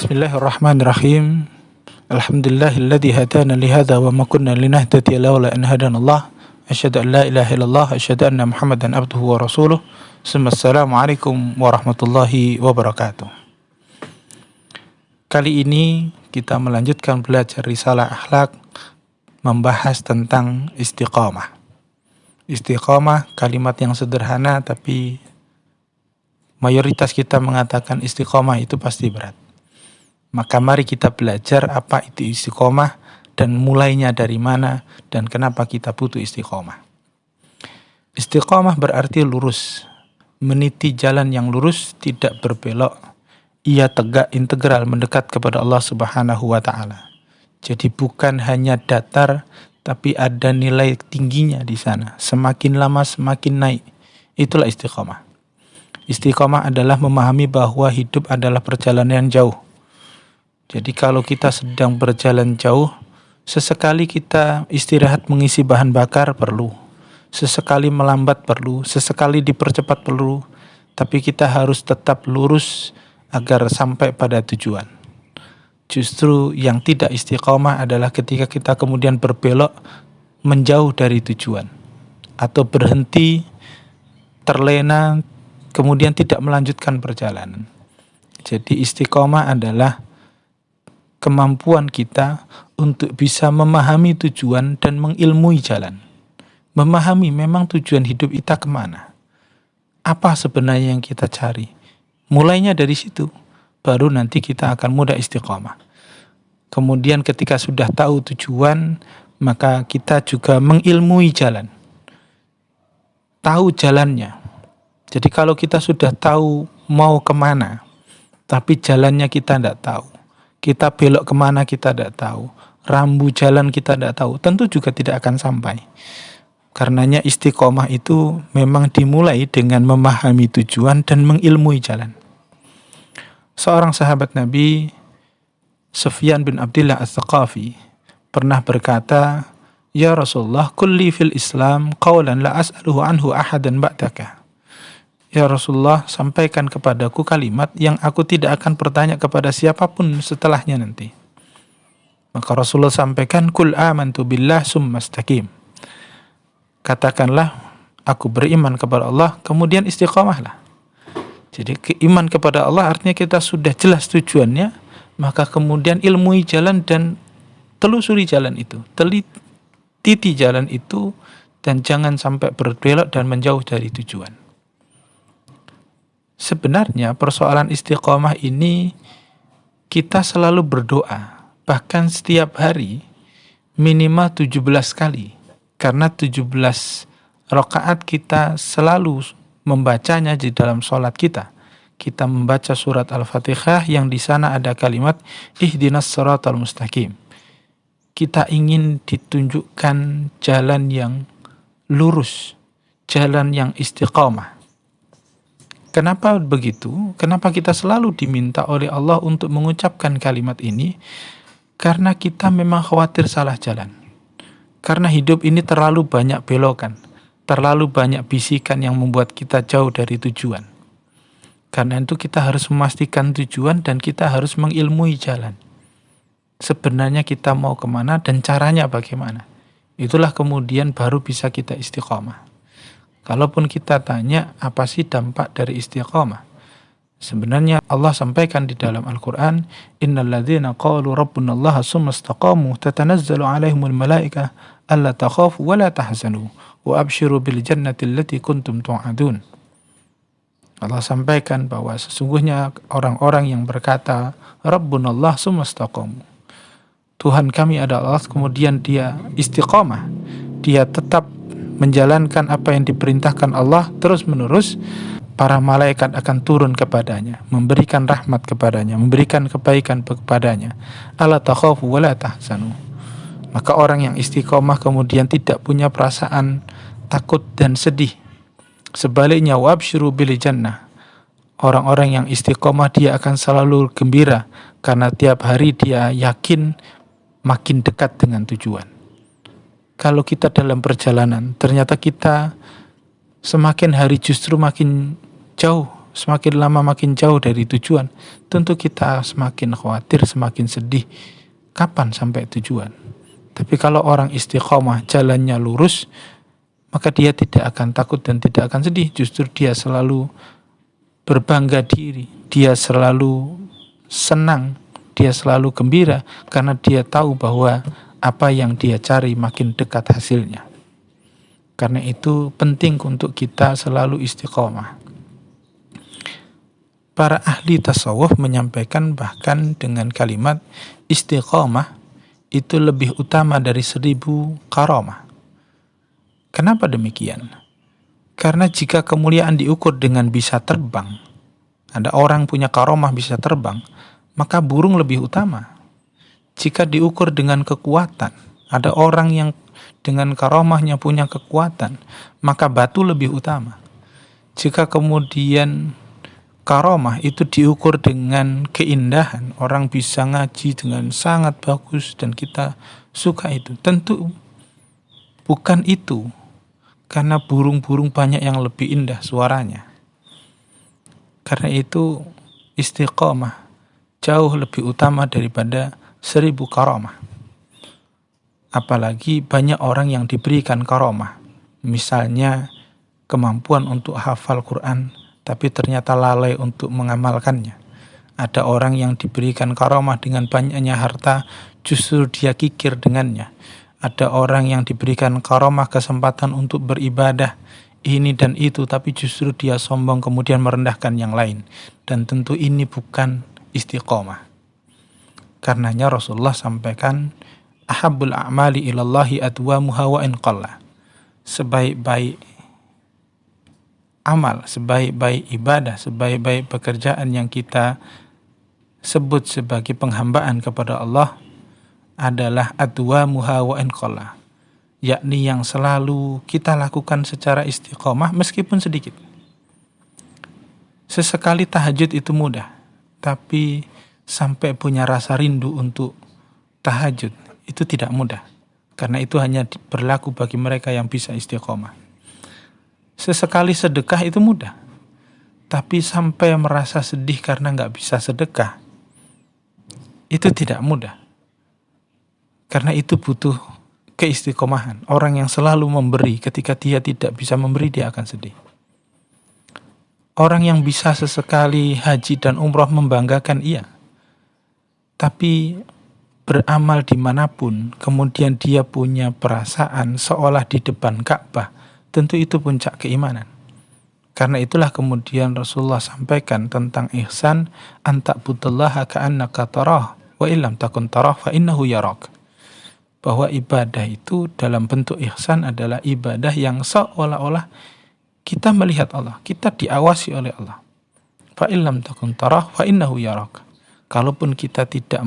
Bismillahirrahmanirrahim. Alhamdulillahilladzi hadana li hadza wa ma kunna linahtadiya laula an hadanallah. Asyhadu an la ilaha illallah, asyhadu anna Muhammadan abduhu wa rasuluh. Assalamualaikum warahmatullahi wabarakatuh. Kali ini kita melanjutkan belajar risalah akhlak, membahas tentang istiqamah. Istiqamah kalimat yang sederhana, tapi mayoritas kita mengatakan istiqamah itu pasti berat. Maka mari kita belajar apa itu istiqomah dan mulainya dari mana dan kenapa kita butuh istiqomah. Istiqomah berarti lurus, meniti jalan yang lurus, tidak berbelok. Ia tegak integral mendekat kepada Allah Subhanahu wa taala. Jadi bukan hanya datar, tapi ada nilai tingginya di sana. Semakin lama semakin naik. Itulah istiqomah. Istiqomah adalah memahami bahwa hidup adalah perjalanan yang jauh. Jadi kalau kita sedang berjalan jauh, sesekali kita istirahat mengisi bahan bakar perlu. Sesekali melambat perlu, sesekali dipercepat perlu. Tapi kita harus tetap lurus agar sampai pada tujuan. Justru yang tidak istiqomah adalah ketika kita kemudian berbelok menjauh dari tujuan. Atau berhenti, terlena, kemudian tidak melanjutkan perjalanan. Jadi istiqomah adalah kemampuan kita untuk bisa memahami tujuan dan mengilmui jalan. Memahami memang tujuan hidup kita kemana. Apa sebenarnya yang kita cari. Mulainya dari situ. Baru nanti kita akan mudah istiqomah. Kemudian ketika sudah tahu tujuan, maka kita juga mengilmui jalan. Tahu jalannya. Jadi kalau kita sudah tahu mau kemana, tapi jalannya kita tidak tahu. Kita belok kemana kita tidak tahu. Rambu jalan kita tidak tahu. Tentu juga tidak akan sampai. Karenanya istiqomah itu memang dimulai dengan memahami tujuan dan mengilmui jalan. Seorang sahabat Nabi, Sufyan bin Abdullah Ats-Tsaqafi, pernah berkata, "Ya Rasulullah, kulli fil Islam qawlan la as'aluhu anhu ahadan ba'daka." Ya Rasulullah, sampaikan kepadaku kalimat yang aku tidak akan bertanya kepada siapapun setelahnya nanti. Maka Rasulullah sampaikan, "Kul amantu billah summa istaqim." Katakanlah, aku beriman kepada Allah, kemudian istiqomahlah. Jadi keiman kepada Allah artinya kita sudah jelas tujuannya, maka kemudian ilmui jalan dan telusuri jalan itu. Teliti jalan itu dan jangan sampai berbelok dan menjauh dari tujuan. Sebenarnya persoalan istiqomah ini kita selalu berdoa, bahkan setiap hari minimal 17 kali. Karena 17 rakaat kita selalu membacanya di dalam sholat kita. Kita membaca surat Al-Fatihah yang di sana ada kalimat ihdinas shiratal mustaqim. Kita ingin ditunjukkan jalan yang lurus, jalan yang istiqomah. Kenapa begitu? Kenapa kita selalu diminta oleh Allah untuk mengucapkan kalimat ini? Karena kita memang khawatir salah jalan. Karena hidup ini terlalu banyak belokan, terlalu banyak bisikan yang membuat kita jauh dari tujuan. Karena itu kita harus memastikan tujuan dan kita harus mengilmui jalan. Sebenarnya kita mau kemana dan caranya bagaimana. Itulah kemudian baru bisa kita istiqomah. Kalaupun kita tanya apa sih dampak dari istiqamah, sebenarnya Allah sampaikan di dalam Al-Quran, innal ladzina qalu rabbunallaha tsumma istaqamu tatanazzalu alaihimul malaikah alla takhafu wa la tahzanu wa abshiru bil jannati allati kuntum tu'adun. Allah sampaikan bahwa sesungguhnya orang-orang yang berkata rabbunallah tsumma istaqamu, Tuhan kami adalah Allah, kemudian dia istiqamah, dia tetap menjalankan apa yang diperintahkan Allah terus menerus, para malaikat akan turun kepadanya, memberikan rahmat kepadanya, memberikan kebaikan kepadanya. Alla takhafu wa la tahzanu. Maka orang yang istiqomah kemudian tidak punya perasaan takut dan sedih. Sebaliknya wabsyiru bil jannah. Orang-orang yang istiqomah dia akan selalu gembira karena tiap hari dia yakin makin dekat dengan tujuan. Kalau kita dalam perjalanan, ternyata kita semakin hari justru makin jauh semakin lama makin jauh dari tujuan, tentu kita semakin khawatir, semakin sedih. Kapan sampai tujuan? Tapi kalau orang istiqomah, jalannya lurus, maka dia tidak akan takut dan tidak akan sedih. Justru dia selalu berbangga diri, dia selalu senang, dia selalu gembira, karena dia tahu bahwa apa yang dia cari makin dekat hasilnya. Karena itu penting untuk kita selalu istiqomah. Para ahli tasawuf menyampaikan bahkan dengan kalimat istiqomah itu lebih utama dari 1000 karamah. Kenapa demikian? Karena jika kemuliaan diukur dengan bisa terbang, ada orang punya karamah bisa terbang, maka burung lebih utama. Jika diukur dengan kekuatan, ada orang yang dengan karamahnya punya kekuatan, maka batu lebih utama. Jika kemudian karamah itu diukur dengan keindahan, orang bisa ngaji dengan sangat bagus dan kita suka itu, tentu bukan itu, karena burung-burung banyak yang lebih indah suaranya. Karena itu istiqomah jauh lebih utama daripada 1000 karamah. Apalagi banyak orang yang diberikan karamah, misalnya kemampuan untuk hafal Quran, tapi ternyata lalai untuk mengamalkannya. Ada orang yang diberikan karamah dengan banyaknya harta, justru dia kikir dengannya. Ada orang yang diberikan karamah kesempatan untuk beribadah, ini dan itu, tapi justru dia sombong kemudian merendahkan yang lain. Dan tentu ini bukan istiqomah. Karenanya Rasulullah sampaikan, ahabbul a'mali ilallahi adwamuha wa in qalla. Sebaik-baik amal, sebaik-baik ibadah, sebaik-baik pekerjaan yang kita sebut sebagai penghambaan kepada Allah adalah adwamuha wa in qalla, yakni yang selalu kita lakukan secara istiqomah meskipun sedikit. Sesekali tahajud itu mudah, tapi sampai punya rasa rindu untuk tahajud itu tidak mudah, karena itu hanya berlaku bagi mereka yang bisa istiqomah. Sesekali sedekah itu mudah, tapi sampai merasa sedih karena nggak bisa sedekah, itu tidak mudah. Karena itu butuh keistiqomahan. Orang yang selalu memberi, ketika dia tidak bisa memberi, dia akan sedih. Orang yang bisa sesekali haji dan umroh membanggakan, iya. Tapi beramal dimanapun, kemudian dia punya perasaan seolah di depan Ka'bah, tentu itu puncak keimanan. Karena itulah kemudian Rasulullah sampaikan tentang ihsan, anta'budallaha ka'annaka tarah, wa illam takun tarah fa innahu yarak. Bahwa ibadah itu dalam bentuk ihsan adalah ibadah yang seolah-olah kita melihat Allah, kita diawasi oleh Allah. Fa illam takun tarah fa innahu yarak. Kalaupun kita tidak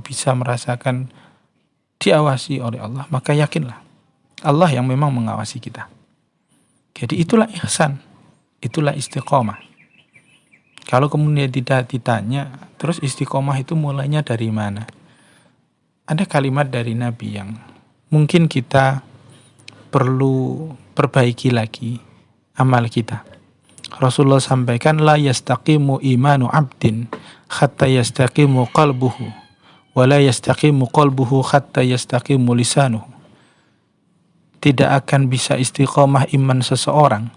bisa merasakan diawasi oleh Allah, maka yakinlah Allah yang memang mengawasi kita. Jadi itulah ihsan, itulah istiqomah. Kalau kemudian tidak ditanya, terus istiqomah itu mulainya dari mana? Ada kalimat dari Nabi yang mungkin kita perlu perbaiki lagi amal kita. Rasulullah sampaikan, la yastaqimu imanu abdin hatta yastaqimu qalbuhu wa la yastaqimu qalbuhu hatta yastaqimu lisanuhu. Tidak akan bisa istiqomah iman seseorang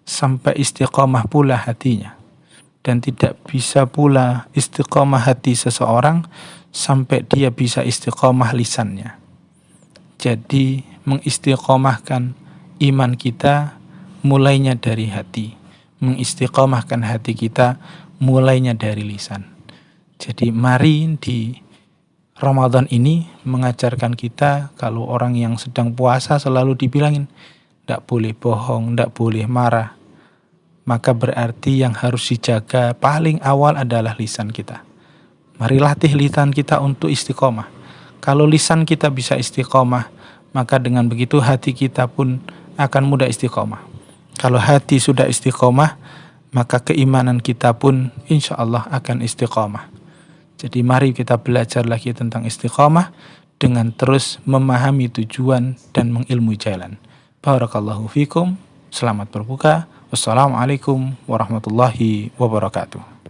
sampai istiqomah pula hatinya, dan tidak bisa pula istiqomah hati seseorang sampai dia bisa istiqomah lisannya. Jadi mengistiqomahkan iman kita mulainya dari hati, mengistiqomahkan hati kita mulainya dari lisan. Jadi mari di Ramadan ini mengajarkan kita, kalau orang yang sedang puasa selalu dibilangin tidak boleh bohong, tidak boleh marah, maka berarti yang harus dijaga paling awal adalah lisan kita. Mari latih lisan kita untuk istiqomah. Kalau lisan kita bisa istiqomah, maka dengan begitu hati kita pun akan mudah istiqomah. Kalau hati sudah istiqomah, maka keimanan kita pun insya Allah akan istiqomah. Jadi mari kita belajar lagi tentang istiqomah dengan terus memahami tujuan dan mengilmui jalan. Barakallahu fikum. Selamat berbuka. Wassalamualaikum warahmatullahi wabarakatuh.